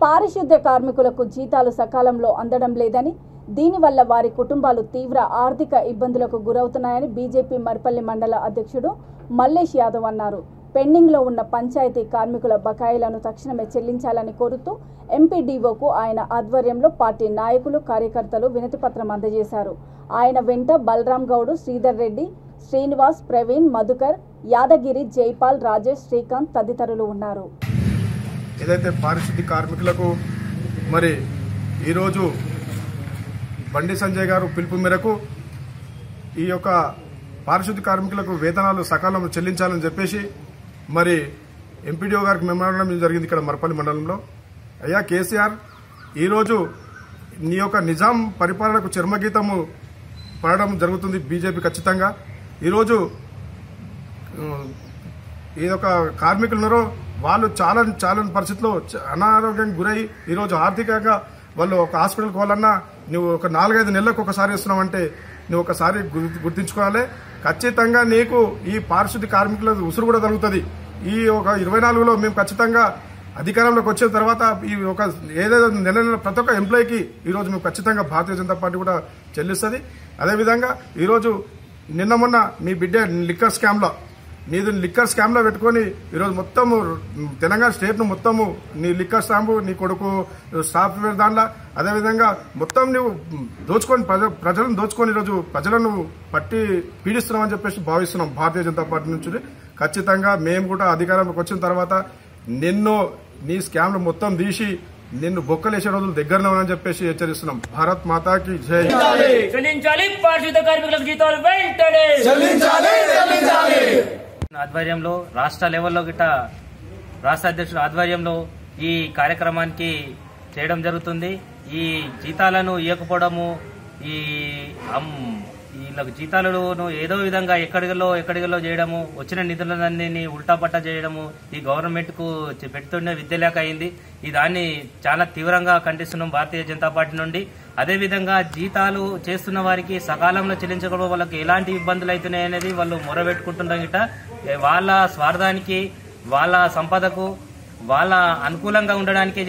పారిశుద్ధ్య కార్మికులకు జీతాలు సకాలంలో అందడం లేదని, దీనివల్ల వారి కుటుంబాలు తీవ్ర ఆర్థిక ఇబ్బందులకు గురవుతున్నాయని బీజేపీ మర్పల్లి మండల అధ్యక్షుడు మల్లేష్ యాదవ్ అన్నారు. పెండింగ్లో ఉన్న పంచాయతీ కార్మికుల బకాయిలను తక్షణమే చెల్లించాలని కోరుతూ ఎంపీడీఓకు ఆయన ఆధ్వర్యంలో పార్టీ నాయకులు, కార్యకర్తలు వినతిపత్రం అందజేశారు. ఆయన వెంట బలరాం గౌడ్, శ్రీధర్ రెడ్డి, శ్రీనివాస్, ప్రవీణ్, మధుకర్, యాదగిరి, జైపాల్, రాజేష్, శ్రీకాంత్ తదితరులు ఉన్నారు. ఏదైతే పారిశుద్ధ్య కార్మికులకు మరి ఈరోజు బండి సంజయ్ గారు పిలుపు మేరకు ఈ యొక్క పారిశుద్ధ్య కార్మికులకు వేతనాలు సకాలంలో చెల్లించాలని చెప్పేసి మరి ఎంపీడీఓ గారికి మెమోరాండం జరిగింది ఇక్కడ మర్పల్లి మండలంలో. అయ్యా కేసీఆర్, ఈరోజు నీ యొక్క నిజాం పరిపాలనకు చర్మగీతము పడడం జరుగుతుంది బీజేపీ ఖచ్చితంగా. ఈరోజు ఏదొక కార్మికులు ఉన్నారో వాళ్ళు చాలా పరిస్థితుల్లో అనారోగ్యానికి గురై ఈరోజు ఆర్థికంగా వాళ్ళు ఒక హాస్పిటల్కి పోవాలన్నా నువ్వు ఒక 4-5 నెలలకు ఒకసారి ఇస్తున్నావంటే నువ్వు ఒకసారి గుర్తించుకోవాలి. ఖచ్చితంగా నీకు ఈ పారిశుద్ధ్య కార్మికుల ఉసురు కూడా జరుగుతుంది. ఈ ఒక 24లో మేము ఖచ్చితంగా అధికారంలోకి వచ్చిన తర్వాత ఈ ఒక ఏదైతే నెల ప్రతి ఒక్క ఎంప్లాయీకి ఈరోజు మేము ఖచ్చితంగా భారతీయ జనతా పార్టీ కూడా చెల్లిస్తుంది. అదేవిధంగా ఈరోజు నిన్న మొన్న మీ బిడ్డ లిక్కర్ స్కామ్లో పెట్టుకొని ఈరోజు మొత్తము తెలంగాణ స్టేట్ను మొత్తము నీ లిక్కర్ స్టాంపు, నీ కొడుకు సాఫ్ట్వేర్ దాంట్లో, అదేవిధంగా మొత్తం నువ్వు దోచుకొని ప్రజలను దోచుకొని ఈరోజు ప్రజలను పట్టి పీడిస్తున్నామని చెప్పేసి భావిస్తున్నాం భారతీయ జనతా పార్టీ నుంచి. ఖచ్చితంగా మేము కూడా అధికారంలోకి వచ్చిన తర్వాత నీ స్కామ్లు మొత్తం తీసి నిన్ను బొక్కలేసే రోజులు దగ్గరలో ఉన్నాయని చెప్పేసి హెచ్చరిస్తున్నాం. భారత్ మాతాకి జై. ఆధ్వర్యంలో రాష్ట్ర లెవెల్లో గిట్ట రాష్ట్ర అధ్యక్షుల ఆధ్వర్యంలో ఈ కార్యక్రమానికి చేయడం జరుగుతుంది. ఈ జీతాలను ఇవ్వకపోవడము, వీళ్ళకు జీతాలను ఏదో విధంగా ఎక్కడిలో చేయడము, వచ్చిన నిధులన్నీ ఉల్టాపట్టా చేయడము ఈ గవర్నమెంట్ కు పెడుతున్న విద్య లేక అయింది. ఈ దాన్ని చాలా తీవ్రంగా ఖండిస్తున్నాం భారతీయ జనతా పార్టీ నుండి. అదేవిధంగా జీతాలు చేస్తున్న వారికి సకాలంలో చెల్లించకపోవడం వాళ్ళకి ఎలాంటి ఇబ్బందులు అవుతున్నాయనేది వాళ్ళు మొరబెట్టుకుంటున్నాం గిట. వాళ్ళ స్వార్థానికి, వాళ్ళ సంపదకు, వాళ్ళ అనుకూలంగా ఉండడానికి